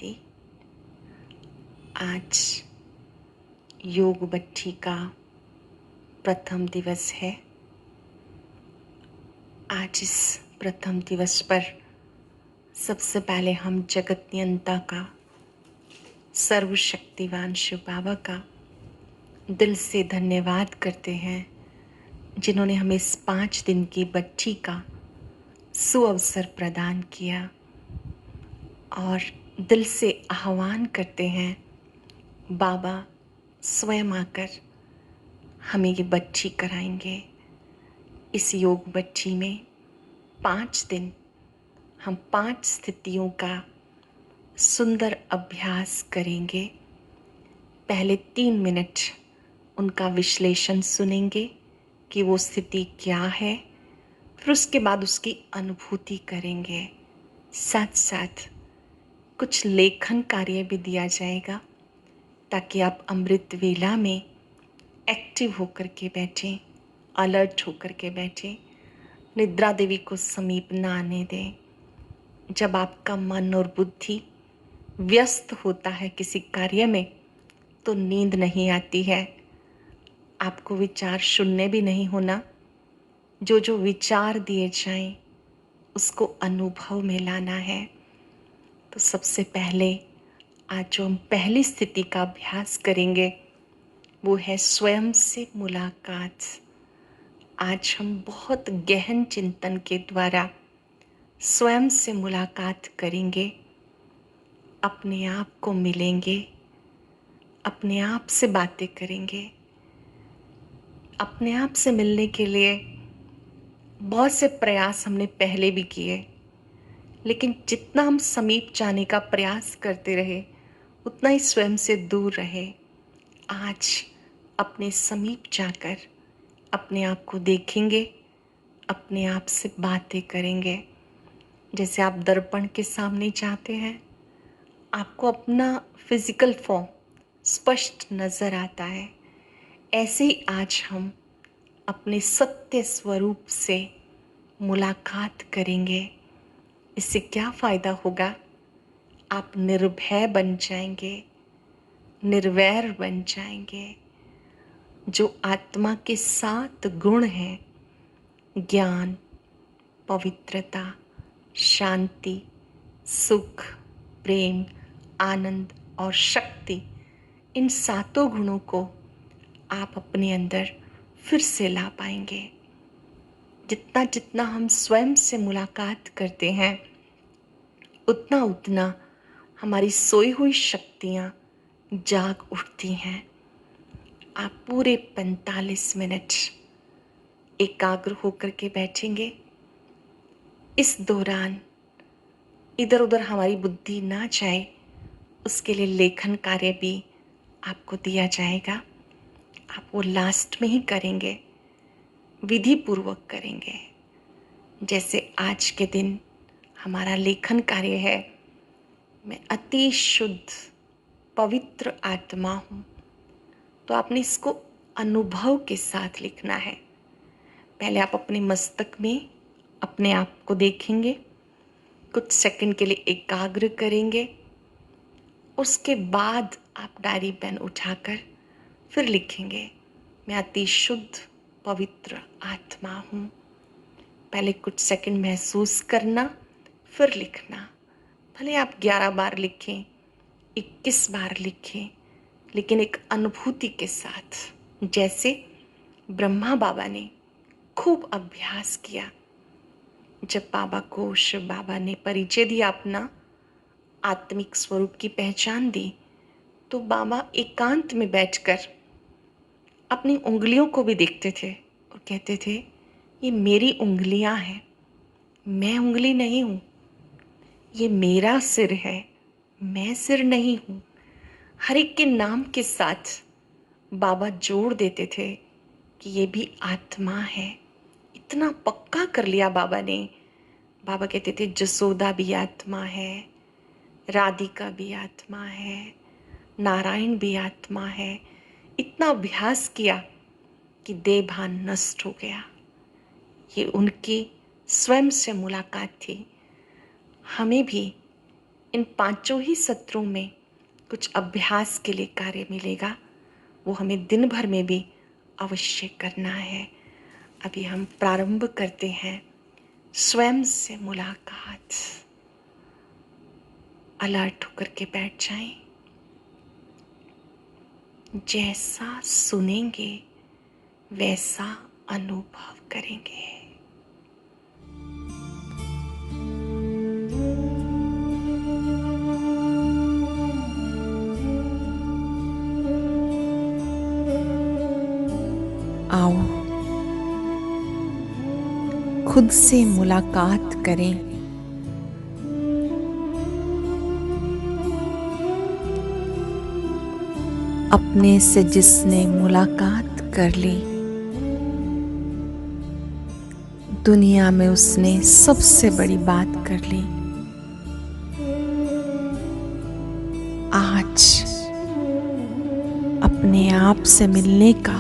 शांति। आज योग बट्टी का प्रथम दिवस है। आज इस प्रथम दिवस पर सबसे पहले हम जगत नियंता का, सर्वशक्तिवान शिव बाबा का दिल से धन्यवाद करते हैं, जिन्होंने हमें इस 5 दिन की बट्टी का सुअवसर प्रदान किया। और दिल से आह्वान करते हैं, बाबा स्वयं आकर हमें ये बट्टी कराएंगे। इस योग बट्टी में 5 दिन हम 5 स्थितियों का सुंदर अभ्यास करेंगे। पहले 3 मिनट उनका विश्लेषण सुनेंगे कि वो स्थिति क्या है, फिर उसके बाद उसकी अनुभूति करेंगे। साथ साथ कुछ लेखन कार्य भी दिया जाएगा, ताकि आप अमृत वेला में एक्टिव होकर के बैठें, अलर्ट होकर के बैठें, निद्रा देवी को समीप ना आने दें। जब आपका मन और बुद्धि व्यस्त होता है किसी कार्य में, तो नींद नहीं आती है। आपको विचार शून्य भी नहीं होना। जो जो विचार दिए जाएं, उसको अनुभव में लाना है। तो सबसे पहले आज जो हम पहली स्थिति का अभ्यास करेंगे, वो है स्वयं से मुलाकात। आज हम बहुत गहन चिंतन के द्वारा स्वयं से मुलाकात करेंगे, अपने आप को मिलेंगे, अपने आप से बातें करेंगे। अपने आप से मिलने के लिए बहुत से प्रयास हमने पहले भी किए, लेकिन जितना हम समीप जाने का प्रयास करते रहे, उतना ही स्वयं से दूर रहे। आज अपने समीप जाकर अपने आप को देखेंगे, अपने आप से बातें करेंगे। जैसे आप दर्पण के सामने जाते हैं, आपको अपना फिजिकल फॉर्म स्पष्ट नजर आता है। ऐसे ही आज हम अपने सत्य स्वरूप से मुलाकात करेंगे। इससे क्या फ़ायदा होगा? आप निर्भय बन जाएंगे, निर्वैर बन जाएंगे। जो आत्मा के 7 गुण हैं, ज्ञान, पवित्रता, शांति, सुख, प्रेम, आनंद और शक्ति, इन 7 गुणों को आप अपने अंदर फिर से ला पाएंगे। जितना जितना हम स्वयं से मुलाकात करते हैं, उतना उतना हमारी सोई हुई शक्तियाँ जाग उठती हैं। आप पूरे 45 मिनट एकाग्र होकर के बैठेंगे। इस दौरान इधर उधर हमारी बुद्धि ना जाए, उसके लिए लेखन कार्य भी आपको दिया जाएगा। आप वो लास्ट में ही करेंगे, विधि पूर्वक करेंगे। जैसे आज के दिन हमारा लेखन कार्य है, मैं अति शुद्ध पवित्र आत्मा हूँ, तो आपने इसको अनुभव के साथ लिखना है। पहले आप अपने मस्तक में अपने आप को देखेंगे, कुछ सेकंड के लिए एकाग्र करेंगे। उसके बाद आप डायरी पेन उठाकर फिर लिखेंगे, मैं अति शुद्ध पवित्र आत्मा हूँ। पहले कुछ सेकंड महसूस करना, फिर लिखना। भले आप 11 बार लिखें, 21 बार लिखें, लेकिन एक अनुभूति के साथ। जैसे ब्रह्मा बाबा ने खूब अभ्यास किया। जब बाबा को शिव बाबा ने परिचय दिया, अपना आत्मिक स्वरूप की पहचान दी, तो बाबा एकांत में बैठकर अपनी उंगलियों को भी देखते थे और कहते थे, ये मेरी उंगलियां हैं, मैं उंगली नहीं हूँ। ये मेरा सिर है, मैं सिर नहीं हूँ। हर एक के नाम के साथ बाबा जोड़ देते थे कि ये भी आत्मा है। इतना पक्का कर लिया बाबा ने। बाबा कहते थे, जसोदा भी आत्मा है, राधिका भी आत्मा है, नारायण भी आत्मा है। इतना अभ्यास किया कि देह भान नष्ट हो गया। ये उनकी स्वयं से मुलाकात थी। हमें भी इन पांचों ही सत्रों में कुछ अभ्यास के लिए कार्य मिलेगा, वो हमें दिन भर में भी अवश्य करना है। अभी हम प्रारंभ करते हैं स्वयं से मुलाकात। अलर्ट होकर के बैठ जाएं। जैसा सुनेंगे वैसा अनुभव करेंगे। आओ खुद से मुलाकात करें। अपने से जिसने मुलाकात कर ली, दुनिया में उसने सबसे बड़ी बात कर ली। आज अपने आप से मिलने का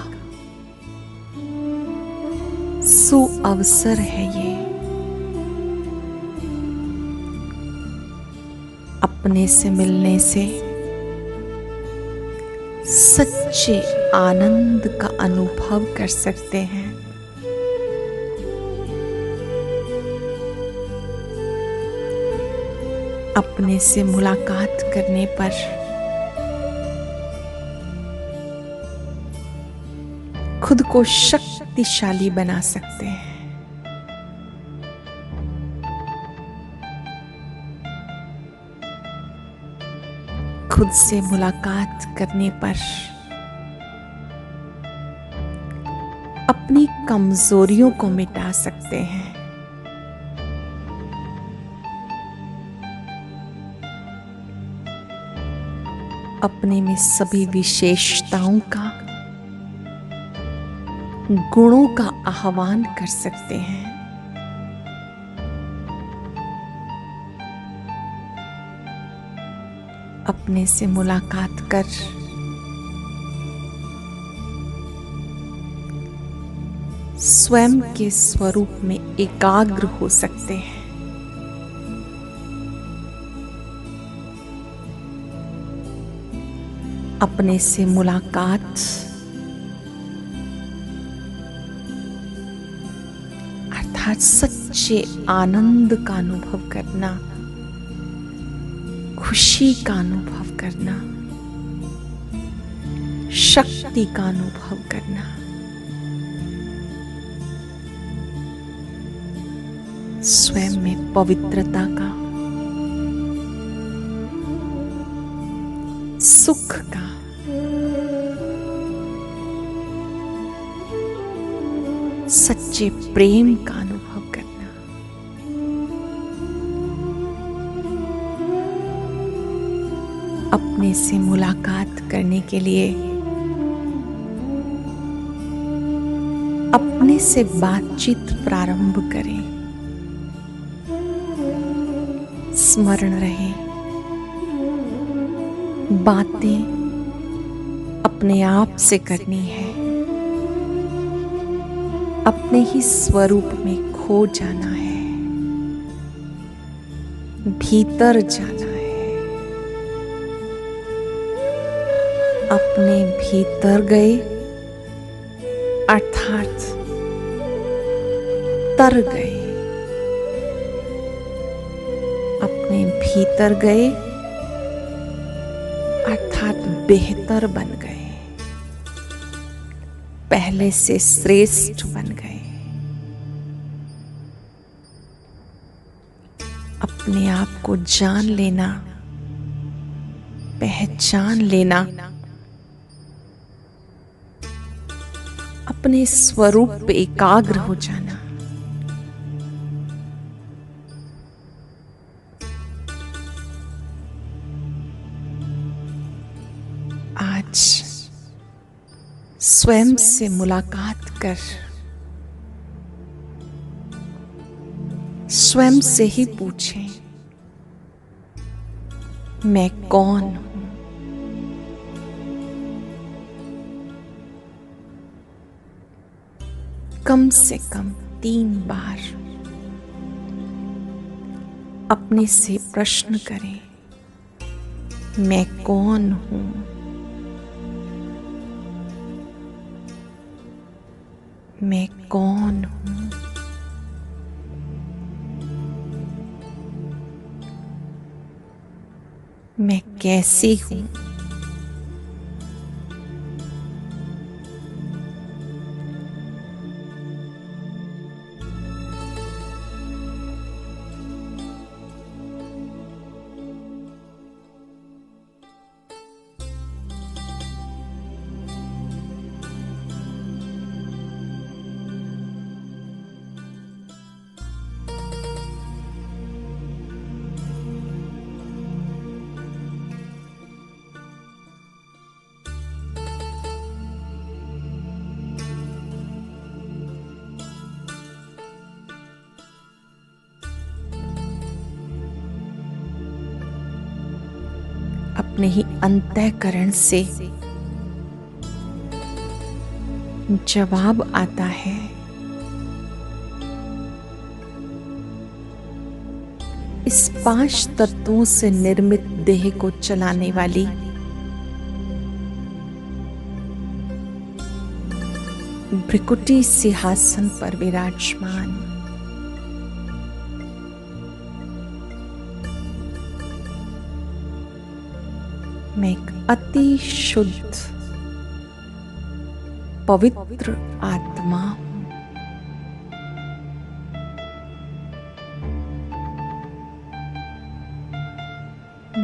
सुअवसर है ये। अपने से मिलने से सच्चे आनंद का अनुभव कर सकते हैं। अपने से मुलाकात करने पर खुद को शक्तिशाली बना सकते हैं। खुद से मुलाकात करने पर अपनी कमजोरियों को मिटा सकते हैं। अपने में सभी विशेषताओं का, गुणों का आह्वान कर सकते हैं। अपने से मुलाकात कर स्वयं के स्वरूप में एकाग्र हो सकते हैं। अपने से मुलाकात अर्थात सच्चे आनंद का अनुभव करना, खुशी का अनुभव करना, शक्ति का अनुभव करना, स्वयं में पवित्रता का, सुख का, सच्चे प्रेम का अनुभव करना। अपने से मुलाकात करने के लिए अपने से बातचीत प्रारंभ करें। स्मरण रहे, बातें अपने आप से करनी है। अपने ही स्वरूप में खो जाना है, भीतर जाना है। अपने भीतर गए अर्थात तर गए। अपने भीतर गए अर्थात बेहतर बन गए, पहले से श्रेष्ठ बन गए। अपने आप को जान लेना, पहचान लेना, अपने स्वरूप पे एकाग्र हो जाना। आज स्वयं से मुलाकात कर स्वयं से ही पूछें, मैं कौन हूं? कम से कम 3 बार अपने से प्रश्न करें। मैं कौन हूँ? मैं कौन हूँ? मैं कैसी हूँ? अपने ही अंतःकरण से जवाब आता है। इस 5 तत्वों से निर्मित देह को चलाने वाली भृकुटी सिंहासन पर विराजमान मैं एक अति शुद्ध पवित्र आत्मा हूं।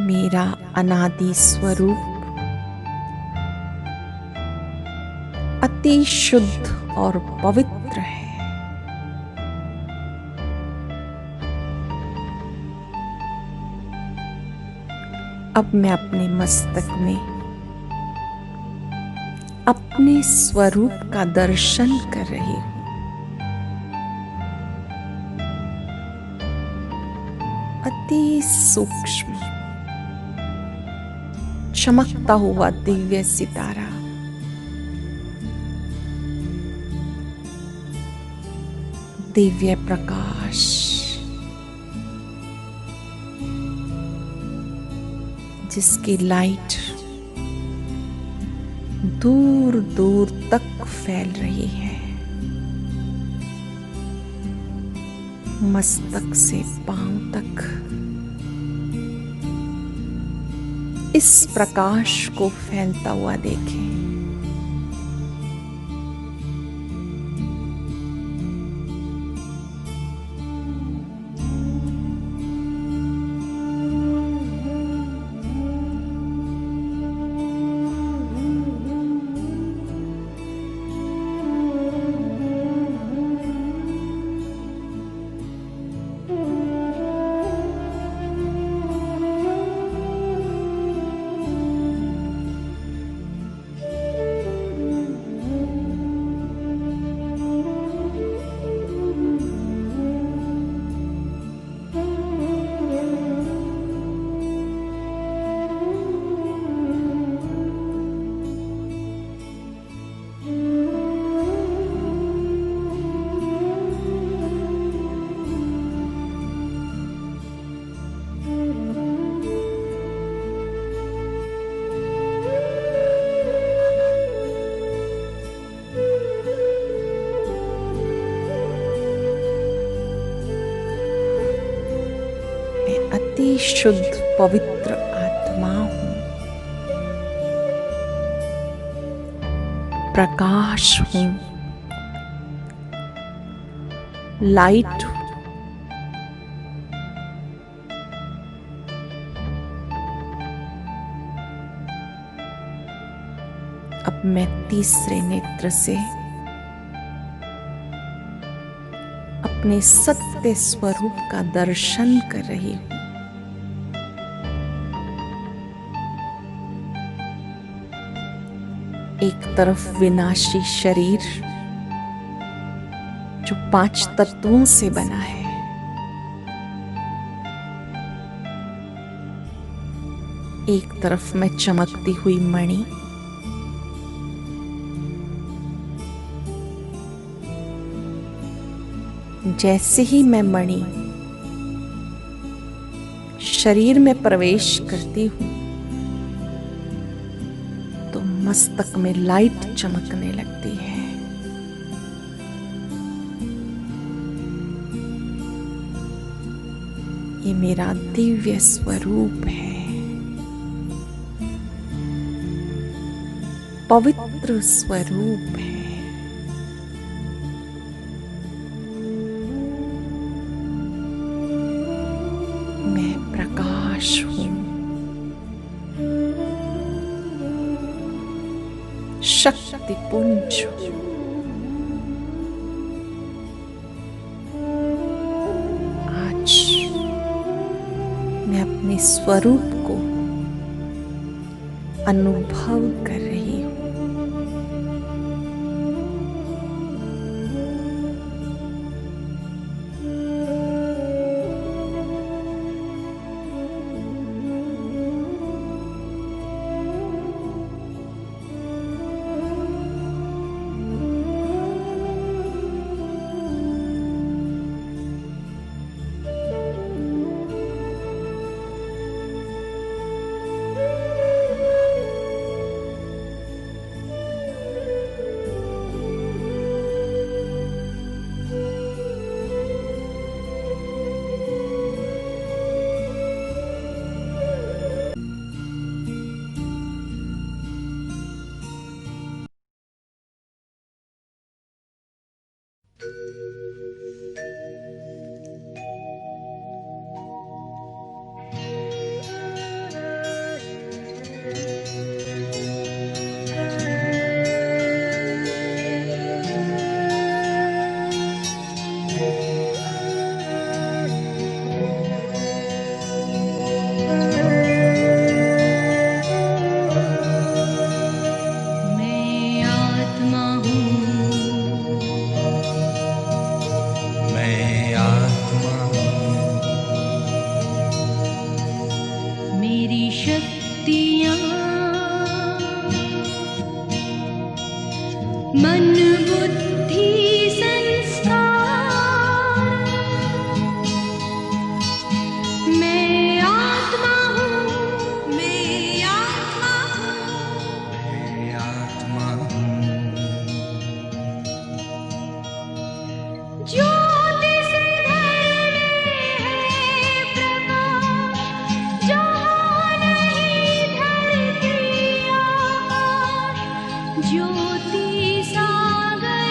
मेरा अनादि स्वरूप अति शुद्ध और पवित्र है। अब मैं अपने मस्तक में अपने स्वरूप का दर्शन कर रही हूं। अति सूक्ष्म चमकता हुआ दिव्य सितारा दिव्य प्रकाश जिसकी लाइट दूर दूर तक फैल रही है। मस्तक से पांव तक इस प्रकाश को फैलता हुआ देखें। अति शुद्ध पवित्र आत्मा हूं। प्रकाश हूं। लाइट हूं। अब मैं तीसरे नेत्र से अपने सत्य स्वरूप का दर्शन कर रही हूं। एक तरफ विनाशी शरीर जो 5 तत्वों से बना है, एक तरफ मैं चमकती हुई मणि, जैसे ही मैं मणि शरीर में प्रवेश करती हूं, मस्तक में लाइट चमकने लगती है। ये मेरा दिव्य स्वरूप है, पवित्र स्वरूप है। मैं प्रकाश हूं, शक्तिपुंज हूं। आज मैं अपने स्वरूप को अनुभव कर रही हूं। मन बुद्धि संस्कार, मैं आत्मा हूँ, मैं आत्मा हूँ, मैं आत्मा हूँ। ज्योति से धरने है प्रकाश, जहाँ नहीं धरती आकाश। ज्योति सागर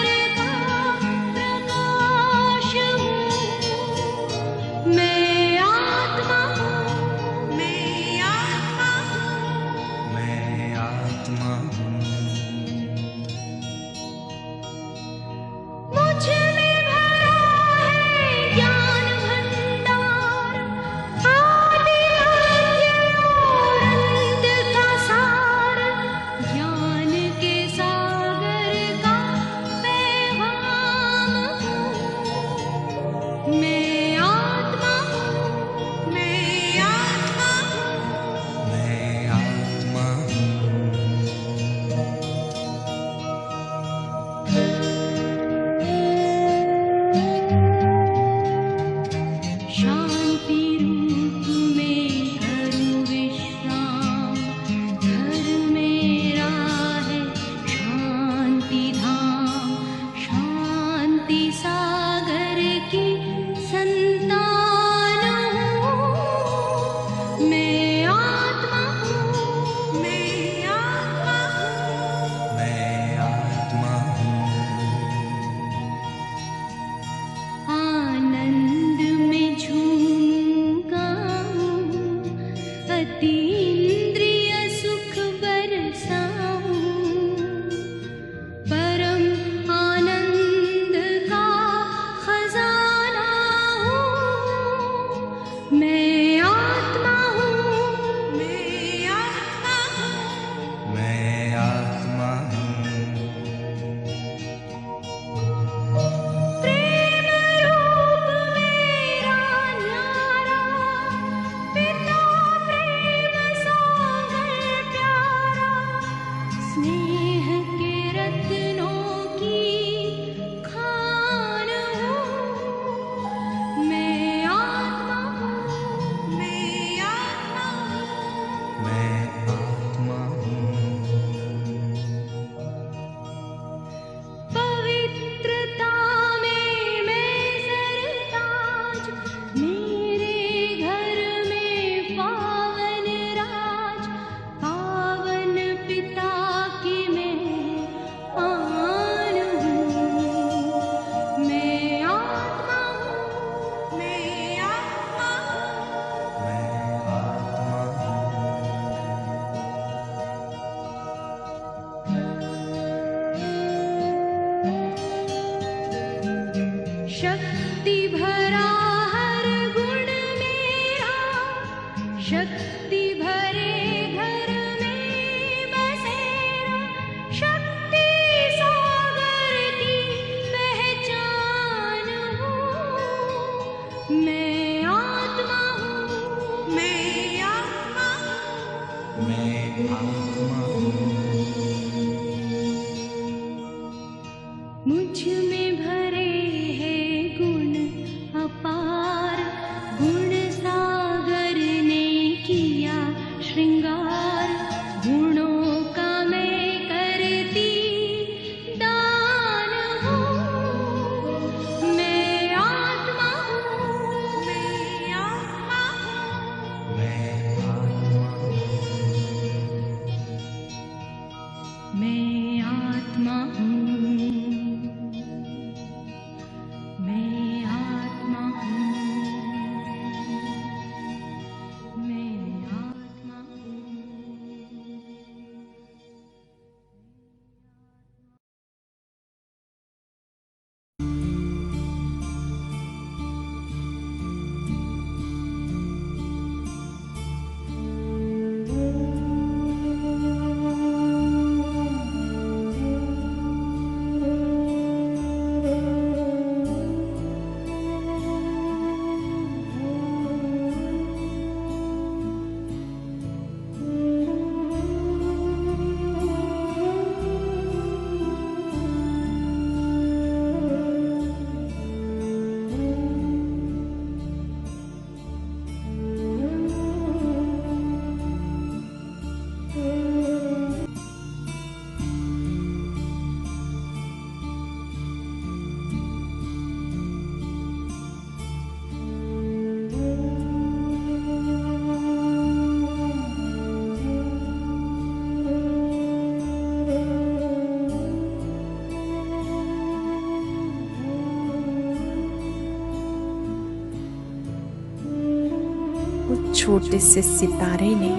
शक्ति भरा हर गुण मेरा, शक्ति भरे घर में बसेरा, शक्ति सागर की पहचान हूँ। मैं आत्मा हूँ, मैं आत्मा हूँ, मैं आत्मा हूँ। मुझ में भरे हैं गुण अपार, गुण सागर ने किया श्रृंगार, गुणों का मैं करती दान हूँ। मैं आत्मा हूँ, मैं आत्मा हूँ, मैं आत्मा हूँ। मैं आत्मा हूँ, मैं आत्मा हूँ, मैं आत्मा हूँ। उस छोटे से सितारे ने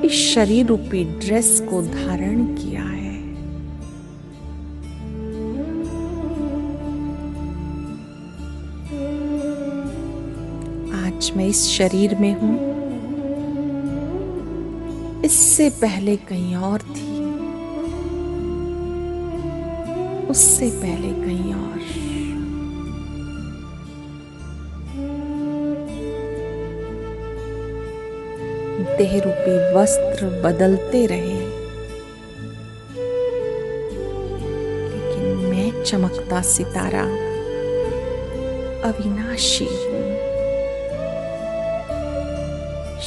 इस शरीर रूपी ड्रेस को धारण किया है। आज मैं इस शरीर में हूं, इससे पहले कहीं और थी, उससे पहले कहीं और। देह रूपी वस्त्र बदलते रहे, लेकिन मैं चमकता सितारा अविनाशी हूं,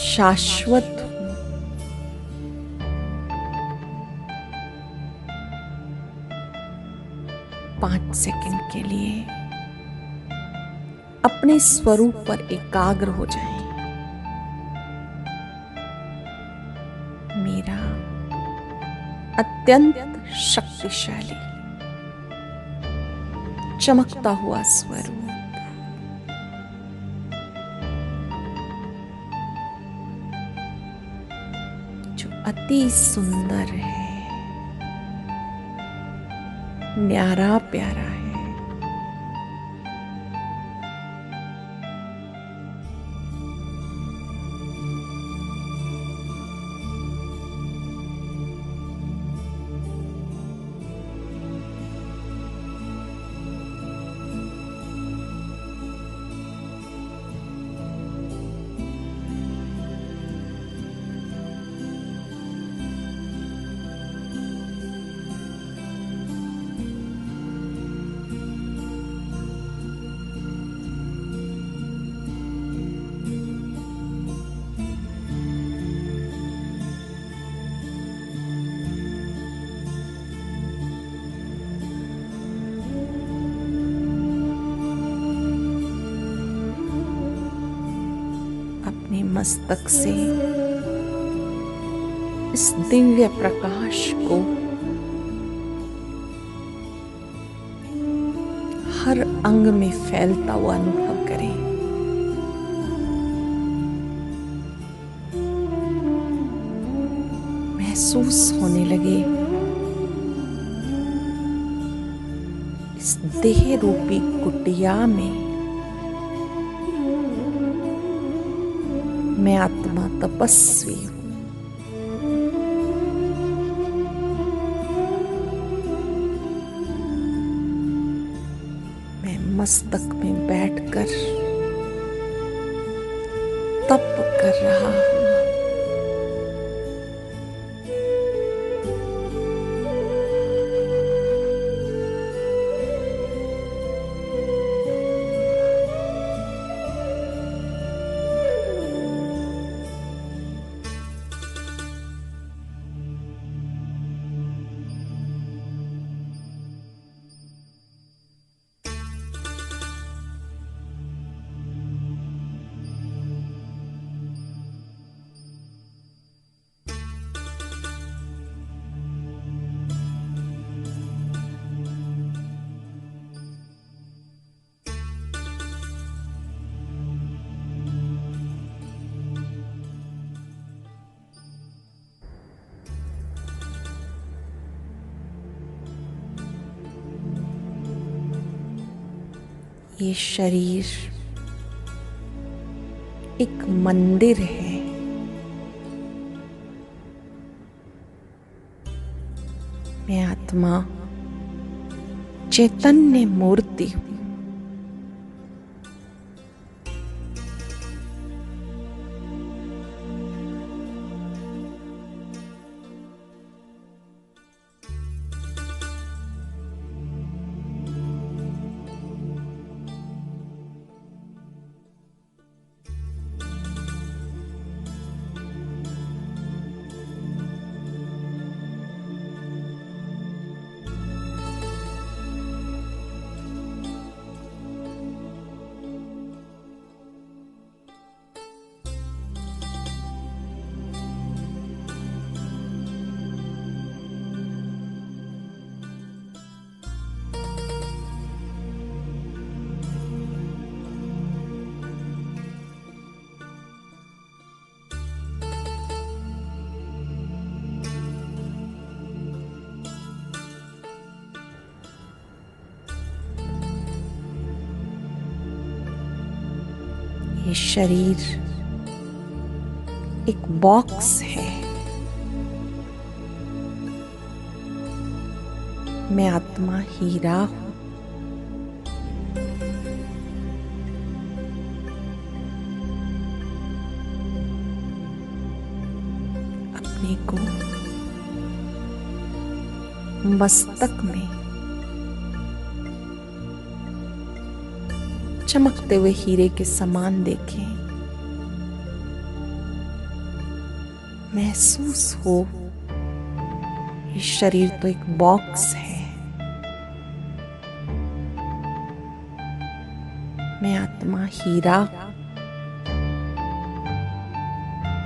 शाश्वत हूं। पांच सेकंड के लिए अपने स्वरूप पर एकाग्र हो जाएं। मेरा अत्यंत शक्तिशाली चमकता हुआ स्वरूप, जो अति सुंदर है, न्यारा प्यारा है। अपने मस्तक से इस दिव्य प्रकाश को हर अंग में फैलता हुआ अनुभव करें। महसूस होने लगे देह रूपी कुटिया में मैं आत्मा तपस्वी हूं। मैं मस्तक में बैठकर तप कर रहा हूं। ये शरीर एक मंदिर है। मैं आत्मा चैतन्य मूर्ति हूं। ये शरीर एक बॉक्स है। मैं आत्मा हीरा हूं। अपने को मस्तक में चमकते हुए हीरे के समान देखें। महसूस हो ये शरीर तो एक बॉक्स है। मैं आत्मा हीरा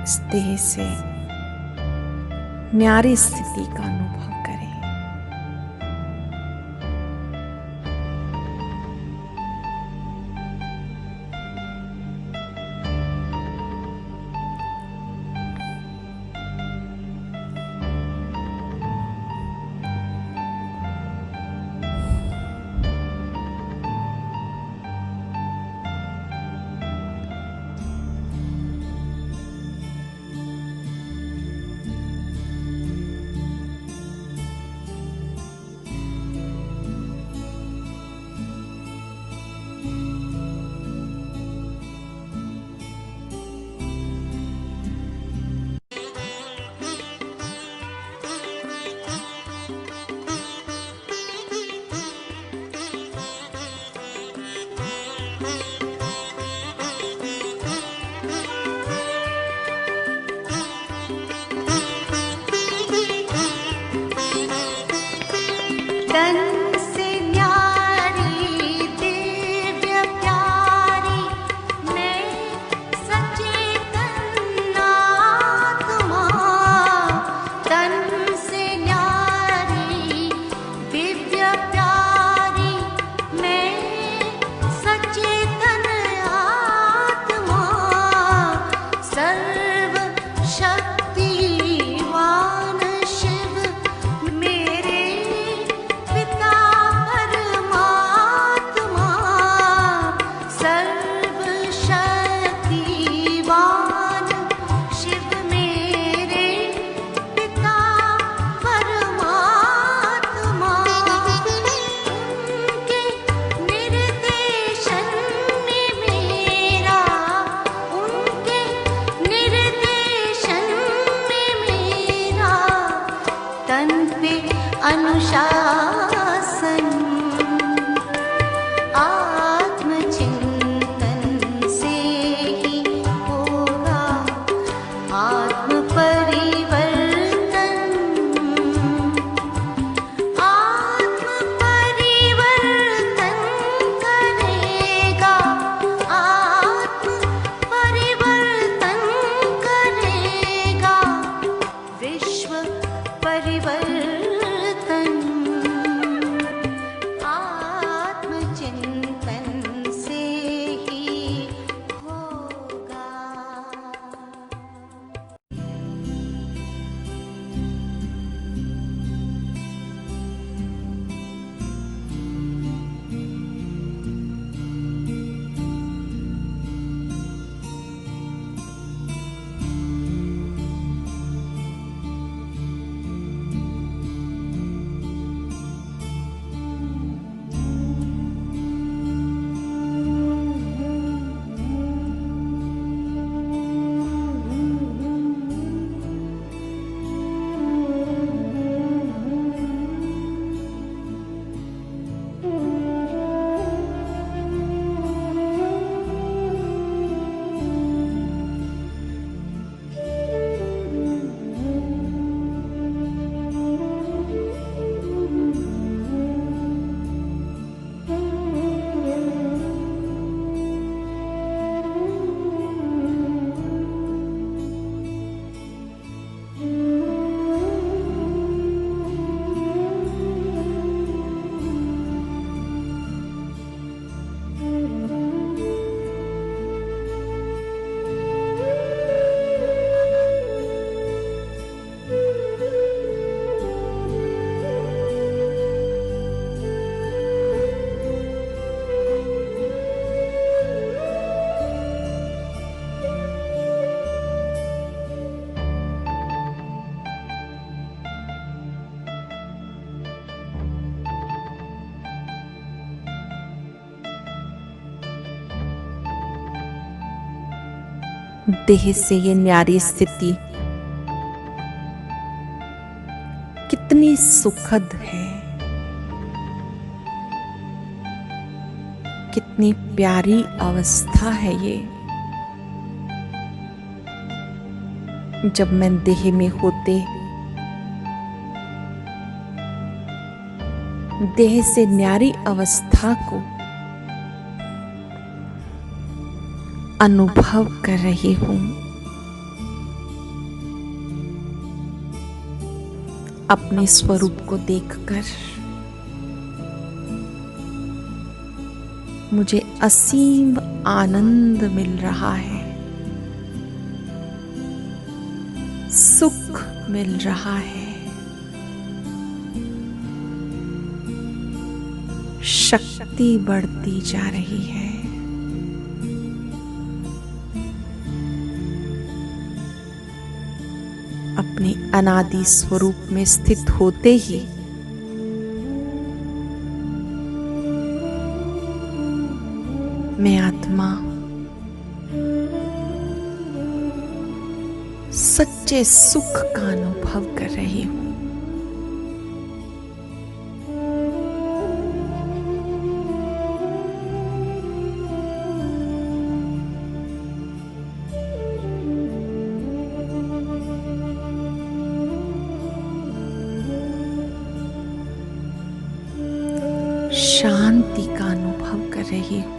इस देह से न्यारी स्थिति का अनुभव करें। तन से न्यारी दिव्य प्यारी मैं सचेतन आत्मा। तन से न्यारी दिव्य प्यारी मैं सचेतन आत्मा। सर्व शक्तिवान शिव मेरे पिता पे अनुशासन, आत्मचिंतन से ही होगा आत्म परिवर्तन। आत्म परिवर्तन करेगा, आत्म परिवर्तन करेगा विश्व परिवर्तन। आत्मचिंतन से ही होगा। देह से ये न्यारी स्थिति कितनी सुखद है, कितनी प्यारी अवस्था है ये। जब मैं देह में होते देह से न्यारी अवस्था को अनुभव कर रही हूं, अपने स्वरूप को देखकर मुझे असीम आनंद मिल रहा है, सुख मिल रहा है, शक्ति बढ़ती जा रही है। अपने अनादि स्वरूप में स्थित होते ही मैं आत्मा सच्चे सुख का अनुभव कर रही हूं। शांति का अनुभव कर रही हूं।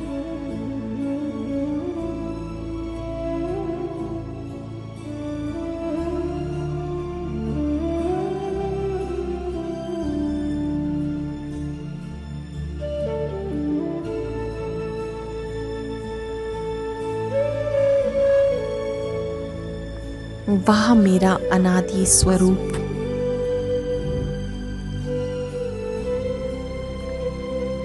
वह मेरा अनादि स्वरूप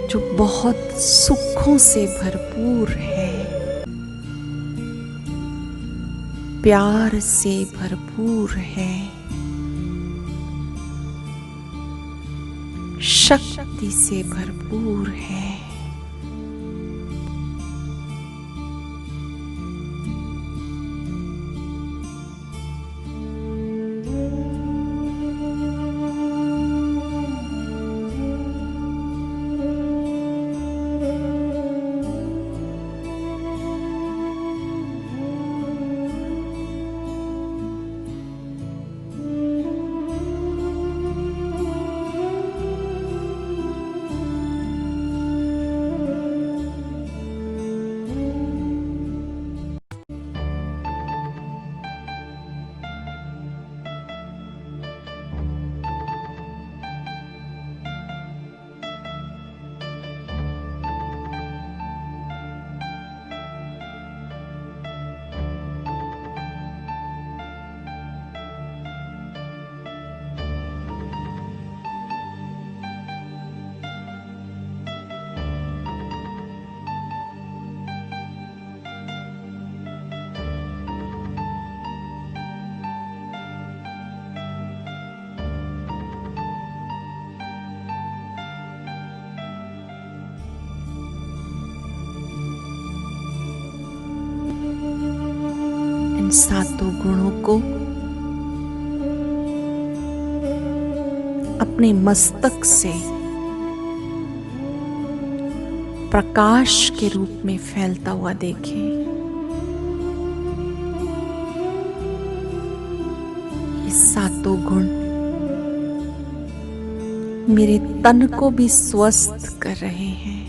जो बहुत सुखों से भरपूर है, प्यार से भरपूर है, शक्ति से भरपूर है, सातों गुणों को अपने मस्तक से प्रकाश के रूप में फैलता हुआ देखें। ये सातों गुण मेरे तन को भी स्वस्थ कर रहे हैं।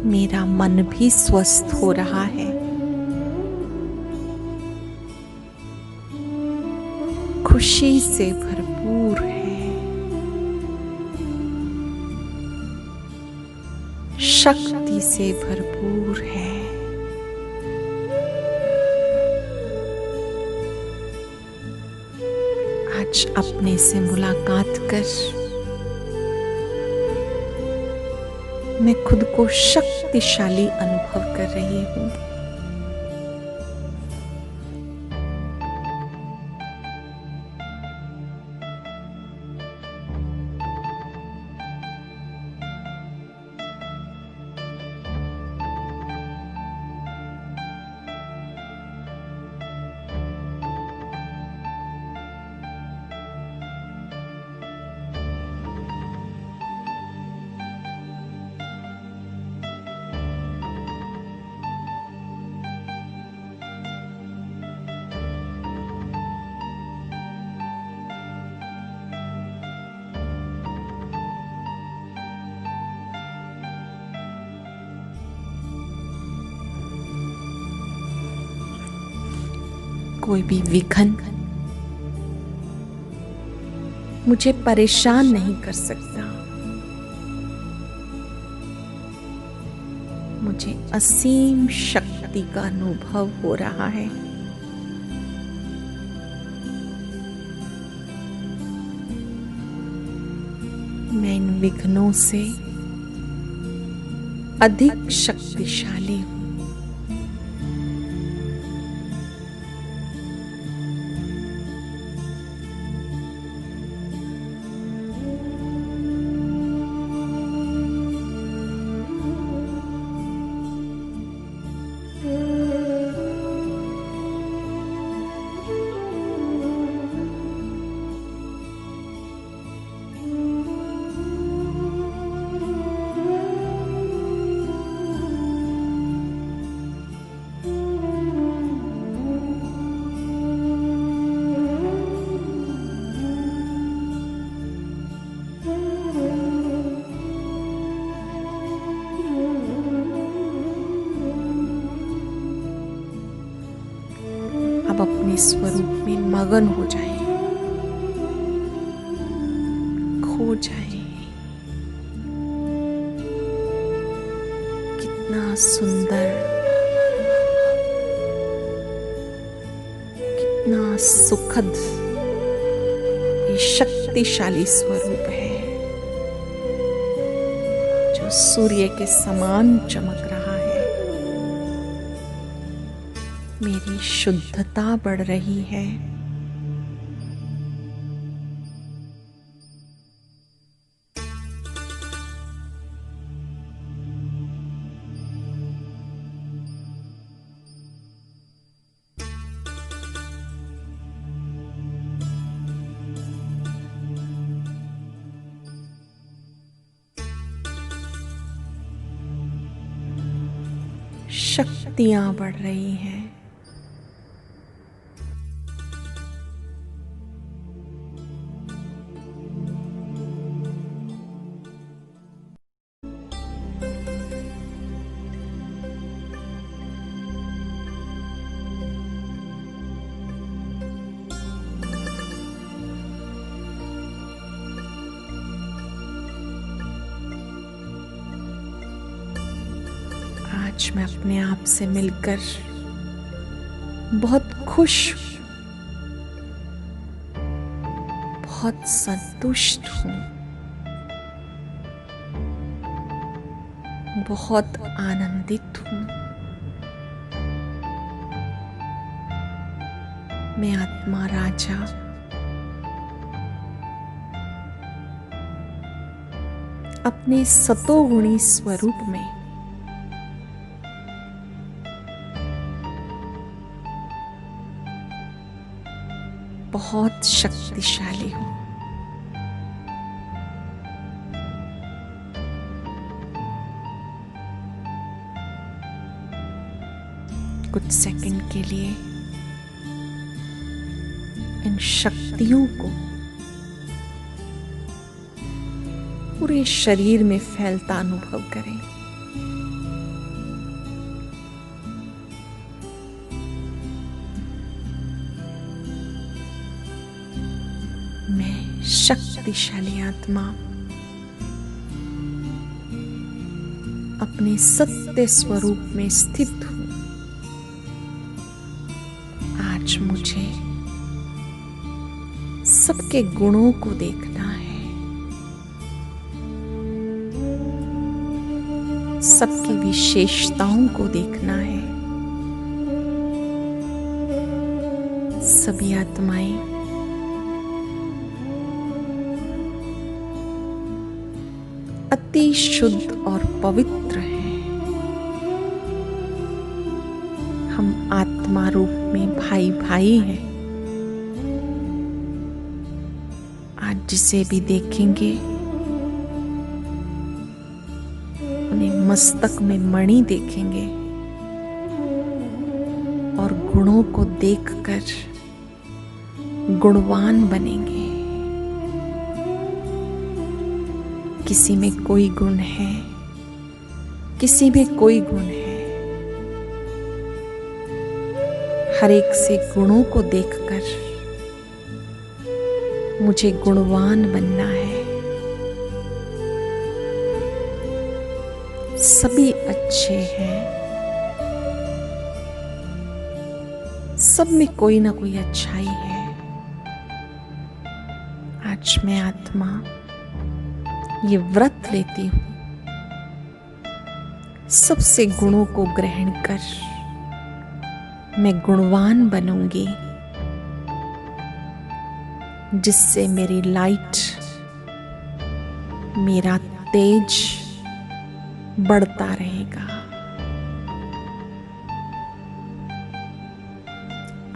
मेरा मन भी स्वस्थ हो रहा है। खुशी से भरपूर है, शक्ति से भरपूर है। आज अपने से मुलाकात कर मैं खुद को शक्तिशाली अनुभव कर रही हूँ। कोई भी विघ्न मुझे परेशान नहीं कर सकता। मुझे असीम शक्ति का अनुभव हो रहा है। मैं इन विघ्नों से अधिक शक्तिशाली हूं। अब अपने स्वरूप में मगन हो जाएं, खो जाएं। कितना सुंदर, कितना सुखद ये शक्तिशाली स्वरूप है जो सूर्य के समान चमक रहा है। मेरी शुद्धता बढ़ रही है। शक्तियां बढ़ रही हैं। आज मैं अपने आप से मिलकर बहुत खुश हूं, बहुत संतुष्ट हूं, बहुत आनंदित हूं। मैं आत्मा राजा अपने सतोगुणी स्वरूप में बहुत शक्तिशाली हूं। कुछ सेकंड के लिए इन शक्तियों को पूरे शरीर में फैलता अनुभव करें। मैं शक्तिशाली आत्मा अपने सत्य स्वरूप में स्थित हूं। आज मुझे सबके गुणों को देखना है, सबकी विशेषताओं को देखना है। सभी आत्माएं अति शुद्ध और पवित्र हैं। हम आत्मा रूप में भाई भाई हैं। आज जिसे भी देखेंगे उन्हें मस्तक में मणि देखेंगे और गुणों को देखकर गुणवान बनेंगे। किसी में कोई गुण है, किसी में कोई गुण है। हर एक से गुणों को देखकर मुझे गुणवान बनना है। सभी अच्छे हैं, सब में कोई ना कोई अच्छाई है। आज मैं आत्मा ये व्रत लेती हूं, सबसे गुणों को ग्रहण कर मैं गुणवान बनूंगी, जिससे मेरी लाइट, मेरा तेज बढ़ता रहेगा।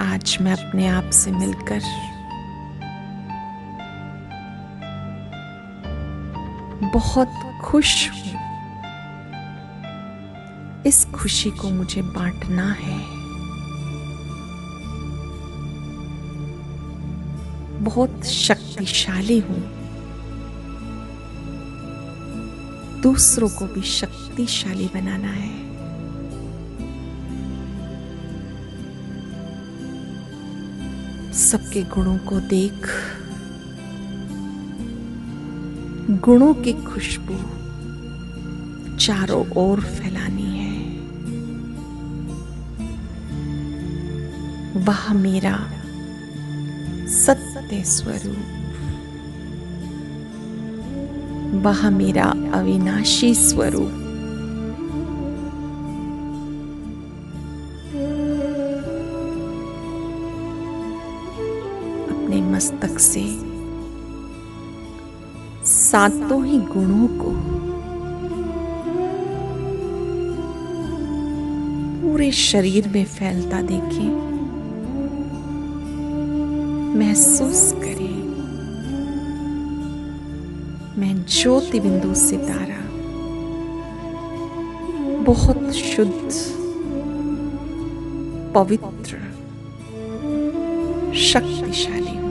आज मैं अपने आप से मिलकर बहुत खुश हूं। इस खुशी को मुझे बांटना है। बहुत शक्तिशाली हूं, दूसरों को भी शक्तिशाली बनाना है। सबके गुणों को देख गुणों की खुशबू चारों ओर फैलानी है। वह मेरा सत्य स्वरूप, वह मेरा अविनाशी स्वरूप, अपने मस्तक से सातों ही गुणों को पूरे शरीर में फैलता देखें, महसूस करें। मैं ज्योति बिंदु सितारा बहुत शुद्ध, पवित्र, शक्तिशाली हूं।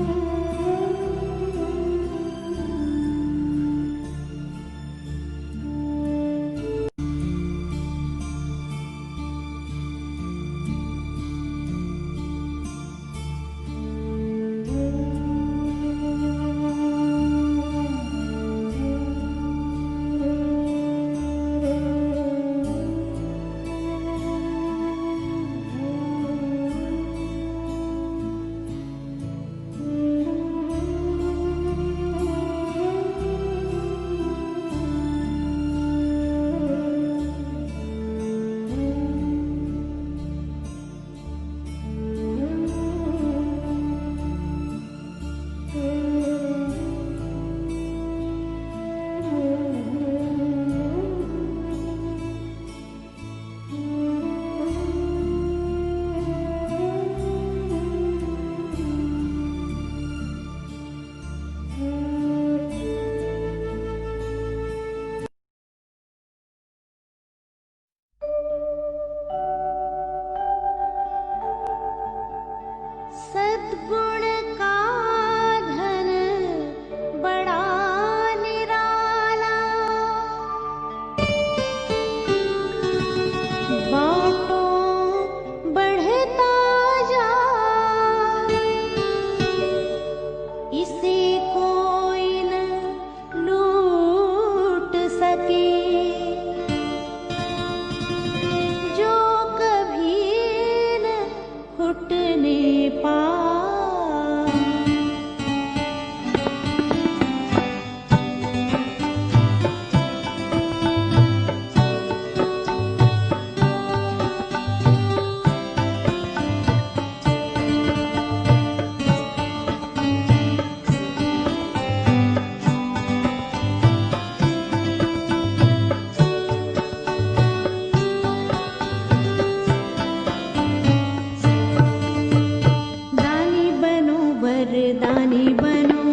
वरदानी बनो,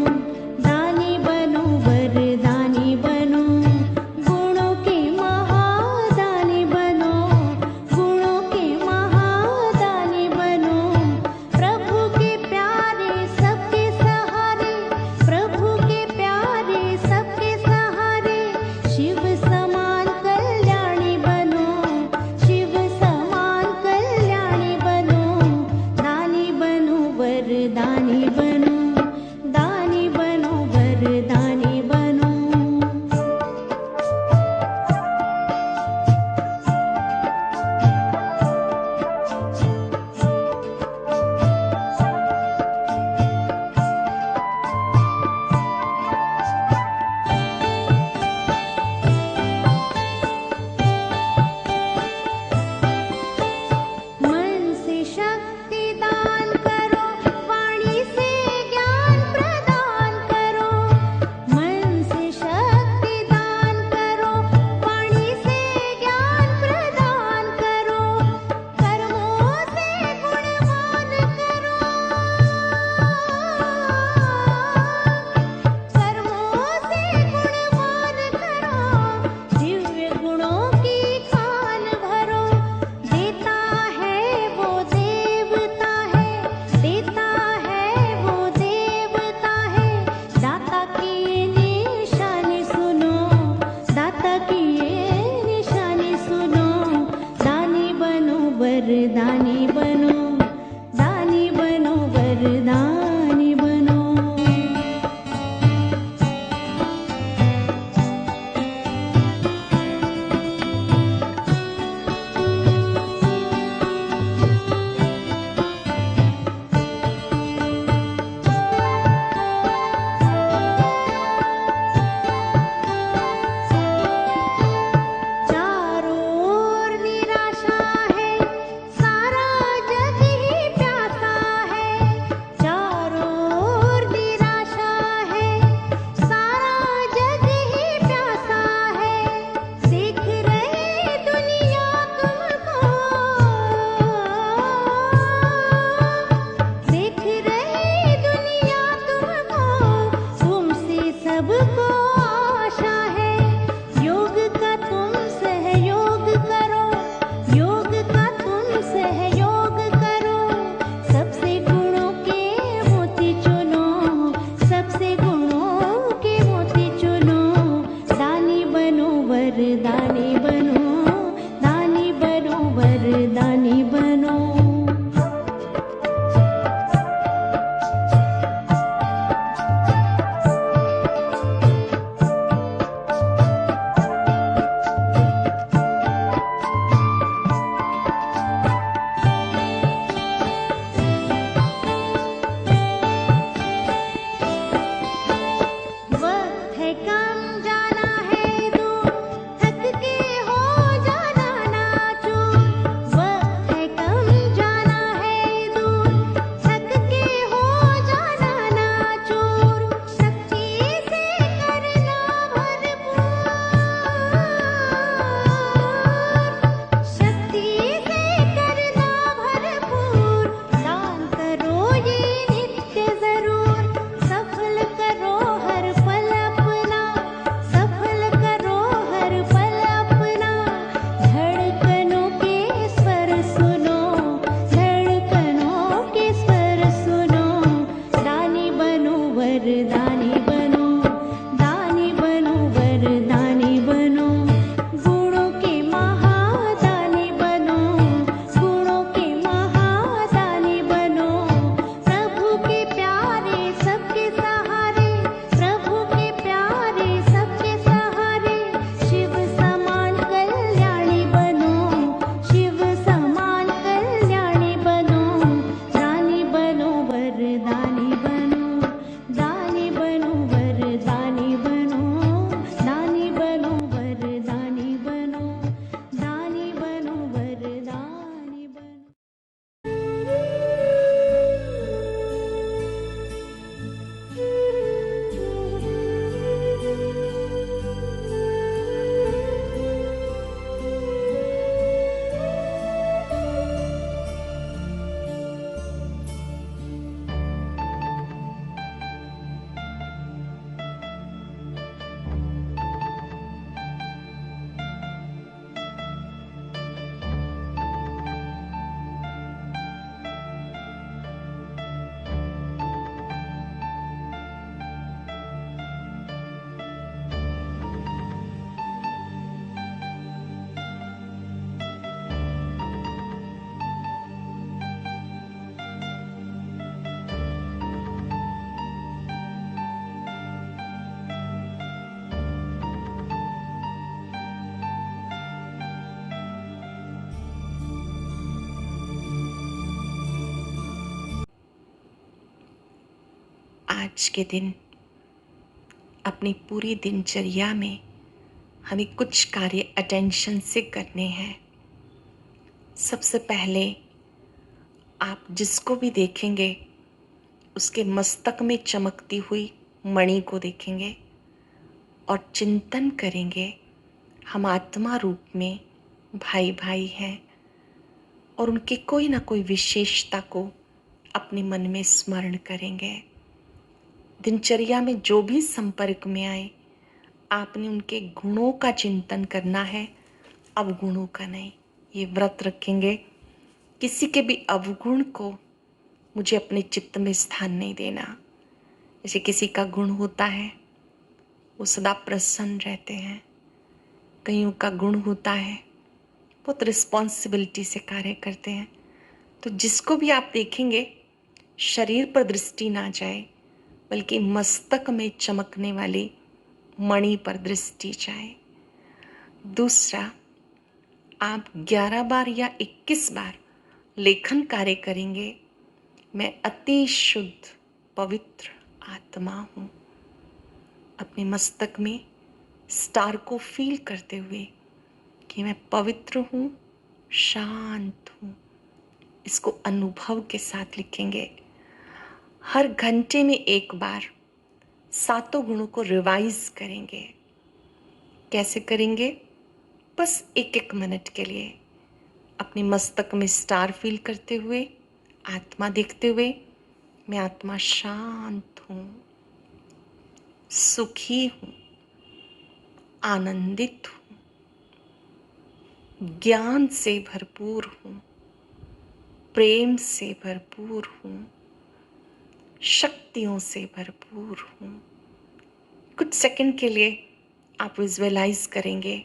दानी बनो, वरदानी बनो, गुणों के महादानी बनो, गुणों के महादानी बनो, प्रभु के प्यारे सबके सहारे, प्रभु के प्यारे सबके सहारे, शिव समान कल्याणी बनो, शिव समान कल्याणी बनो, दानी बनो, वरदानी बनो, दानी बनो, वरदानी बनो। मन से शक्ति दान करो, वाणी से ज्ञान प्रदान करो, मन से शक्ति दान करो, वाणी से ज्ञान प्रदान करो, कर्मों से गुणवान करो, कर्मों से गुणवान करो, दिव्य गुणों की खान भरो, देता है वो देवता है, देता है वो देवता है, दाता की ये निशानी सुनो, दाता की ये निशानी सुनो, दानी बनो, वरदानी बनो, दानी बनो, वरदानी बनो। चारों ओर निराशा है, सारा जग ही प्यासा है, चारों ओर निराशा है, सारा जग ही प्यासा है, देख रहे दुनिया तुमको, देख रहे दुनिया तुमको, तुमसे सबको आशा है, योग का तुम सहयोग करो, योग का तुम सहयोग करो, सबसे गुणों के मोती चुनो, सबसे गुणों के मोती चुनो, दानी बनो, वरदानी बनो, दानी बनो, वरदानी बनो। वक्त है कम, जाना है दूर, थक के हो जाना ना चूर, वक्त है कम, जाना है दूर, थक के हो जाना ना चूर, शक्ति से करना भरपूर, शक्ति से करना भरपूर, दान करो ये नित्य जरूर, सफल करो हर पल अपना, सफल करो हर पल अपना, धड़कनों के स्वर सुनो, धड़कनों के स्वर सुनो, दानी बनो, वरदानी बनो, दानी बनो, वरदानी बनो, गुणों के महादानी बनो, गुणों के महादानी बनो, प्रभु के प्यारे सबके सहारे, प्रभु के प्यारे सबके सहारे, शिव समान कल्याणी बनो, शिव समान कल्याणी बनो, दानी बनो, वरदानी बनो, दानी बनो, वरदानी बनो, दानी बनो, वरदानी बनो, दानी बनो, वरदानी बनो। आज के दिन अपनी पूरी दिनचर्या में हमें कुछ कार्य अटेंशन से करने हैं। सबसे पहले आप जिसको भी देखेंगे उसके मस्तक में चमकती हुई मणि को देखेंगे और चिंतन करेंगे, हम आत्मा रूप में भाई भाई हैं, और उनकी कोई ना कोई विशेषता को अपने मन में स्मरण करेंगे। दिनचर्या में जो भी संपर्क में आए आपने उनके गुणों का चिंतन करना है, अवगुणों का नहीं। ये व्रत रखेंगे, किसी के भी अवगुण को मुझे अपने चित्त में स्थान नहीं देना। जैसे किसी का गुण होता है वो सदा प्रसन्न रहते हैं, कईयों का गुण होता है बहुत रिस्पॉन्सिबिलिटी से कार्य करते हैं। तो जिसको भी आप देखेंगे शरीर पर दृष्टि ना जाए बल्कि मस्तक में चमकने वाली मणि पर दृष्टि जाए। दूसरा, आप 11 बार या 21 बार लेखन कार्य करेंगे, मैं अति शुद्ध पवित्र आत्मा हूँ। अपने मस्तक में स्टार को फील करते हुए कि मैं पवित्र हूँ, शांत हूँ, इसको अनुभव के साथ लिखेंगे। हर घंटे में एक बार 7 गुणों को रिवाइज करेंगे। कैसे करेंगे? बस 1-1 मिनट के लिए अपने मस्तक में स्टार फील करते हुए, आत्मा देखते हुए, मैं आत्मा शांत हूँ, सुखी हूँ, आनंदित हूँ, ज्ञान से भरपूर हूँ, प्रेम से भरपूर हूँ, शक्तियों से भरपूर हूँ। कुछ सेकंड के लिए आप विजुअलाइज करेंगे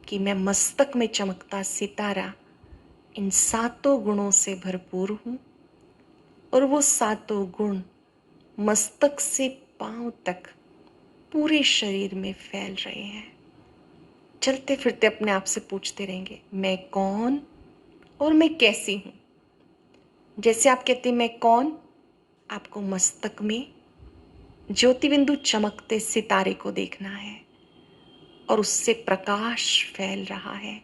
कि मैं मस्तक में चमकता सितारा इन 7 गुणों से भरपूर हूँ और वो 7 गुण मस्तक से पांव तक पूरे शरीर में फैल रहे हैं। चलते फिरते अपने आप से पूछते रहेंगे, मैं कौन और मैं कैसी हूँ। जैसे आप कहते हैं मैं कौन, आपको मस्तक में ज्योति बिंदु चमकते सितारे को देखना है और उससे प्रकाश फैल रहा है।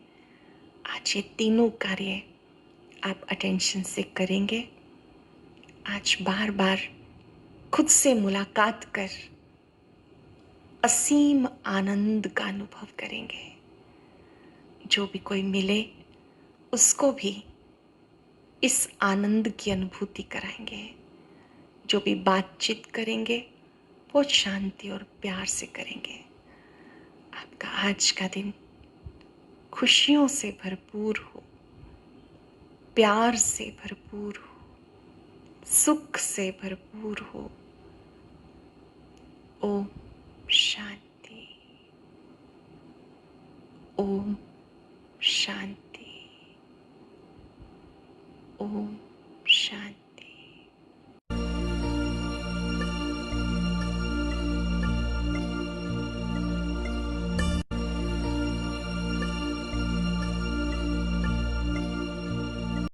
आज ये तीनों कार्य आप अटेंशन से करेंगे। आज बार बार खुद से मुलाकात कर असीम आनंद का अनुभव करेंगे। जो भी कोई मिले उसको भी इस आनंद की अनुभूति कराएंगे। जो भी बातचीत करेंगे बहुत शांति और प्यार से करेंगे। आपका आज का दिन खुशियों से भरपूर हो, प्यार से भरपूर हो, सुख से भरपूर हो। ओम